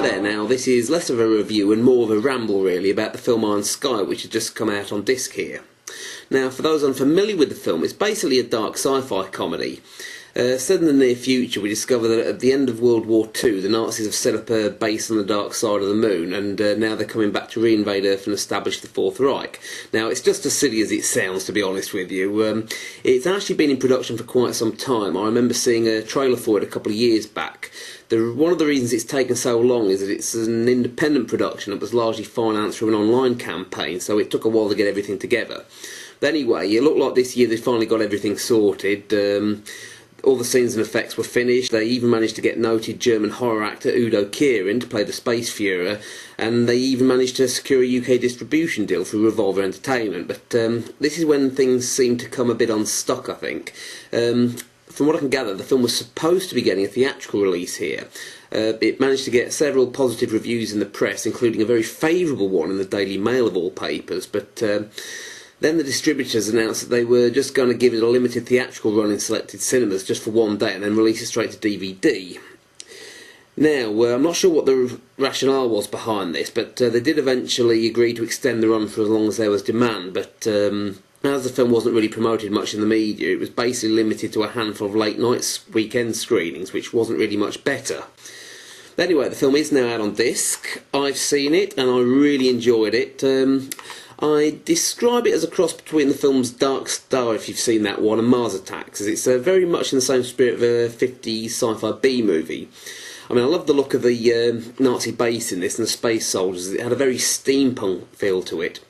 Hi there. Now, this is less of a review and more of a ramble really about the film Iron Sky, which has just come out on disc here. Now, for those unfamiliar with the film, it's basically a dark sci-fi comedy. Set in the near future, we discover that at the end of World War II, the Nazis have set up a base on the dark side of the moon, and now they're coming back to reinvade Earth and establish the Fourth Reich. Now, it's just as silly as it sounds, to be honest with you. It's actually been in production for quite some time. I remember seeing a trailer for it a couple of years back. One of the reasons it's taken so long is that it's an independent production that was largely financed through an online campaign, so it took a while to get everything together. But anyway, it looked like this year they finally got everything sorted. All the scenes and effects were finished. They even managed to get noted German horror actor Udo Kier to play the Space Fuhrer, and they even managed to secure a UK distribution deal through Revolver Entertainment. But this is when things seem to come a bit unstuck, I think. From what I can gather, the film was supposed to be getting a theatrical release here. It managed to get several positive reviews in the press, including a very favourable one in the Daily Mail of all papers, but then the distributors announced that they were just going to give it a limited theatrical run in selected cinemas just for one day and then release it straight to DVD. Now, I'm not sure what the rationale was behind this, but they did eventually agree to extend the run for as long as there was demand, but as the film wasn't really promoted much in the media, it was basically limited to a handful of late night weekend screenings, which wasn't really much better. But anyway, the film is now out on disc. I've seen it and I really enjoyed it. I describe it as a cross between the films Dark Star, if you've seen that one, and Mars Attacks, as it's very much in the same spirit of a 50s sci-fi B-movie. I mean, I love the look of the Nazi base in this and the space soldiers. It had a very steampunk feel to it.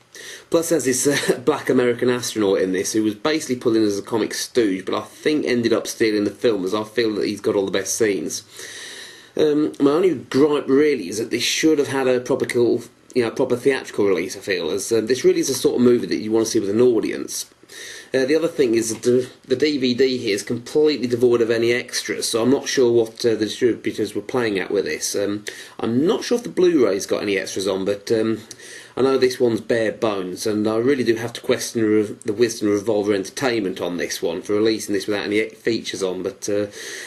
Plus, there's this black American astronaut in this who was basically put in as a comic stooge, but I think ended up stealing the film, as I feel that he's got all the best scenes. My only gripe really is that this should have had a proper theatrical release, I feel, as this really is a sort of movie that you want to see with an audience. The other thing is that the DVD here is completely devoid of any extras, so I'm not sure what the distributors were playing at with this. I'm not sure if the Blu-ray's got any extras on, but I know this one's bare bones, and I really do have to question the wisdom of Revolver Entertainment on this one for releasing this without any features on. But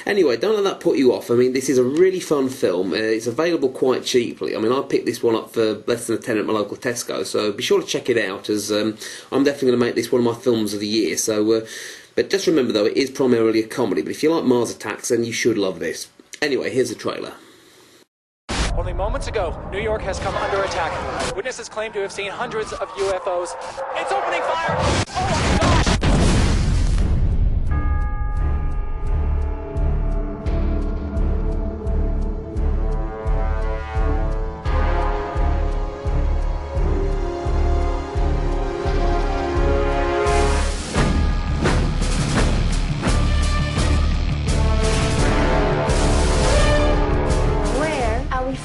anyway, don't let that put you off. I mean, this is a really fun film. It's available quite cheaply. I mean, I picked this one up for less than a tenner at my local Tesco, so be sure to check it out, as I'm definitely going to make this one of my films of the year. So, but just remember though, it is primarily a comedy, but if you like Mars Attacks, then you should love this. Anyway, here's the trailer. Only moments ago, New York has come under attack. Witnesses claim to have seen hundreds of UFOs. It's opening fire! Oh my gosh!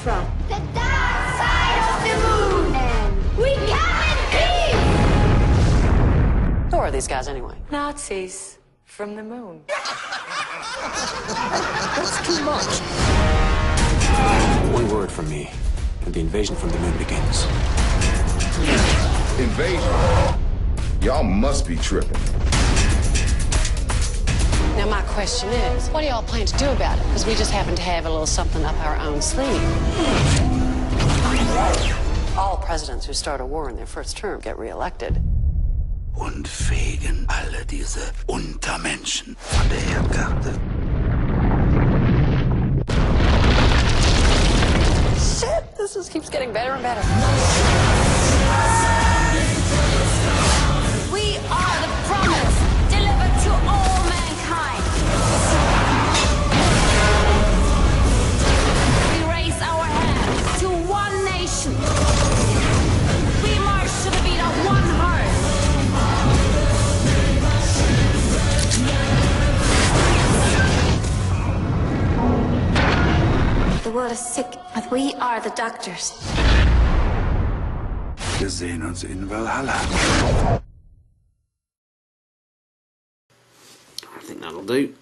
From the dark side of the moon, and we come in peace. Who are these guys anyway? Nazis from the moon. That's too much. One word from me, and the invasion from the moon begins. Invasion? Y'all must be tripping. Now my question is, what do y'all plan to do about it? Because we just happen to have a little something up our own sleeve. All presidents who start a war in their first term get reelected. Und fegen alle diese Untermenschen von der Erdkarte. Shit, this just keeps getting better and better. We are the promise delivered to all mankind. We raise our hands to one nation. We march to the beat of one heart. The world is sick, but we are the doctors. Wir sehen uns in Valhalla. I think that'll do.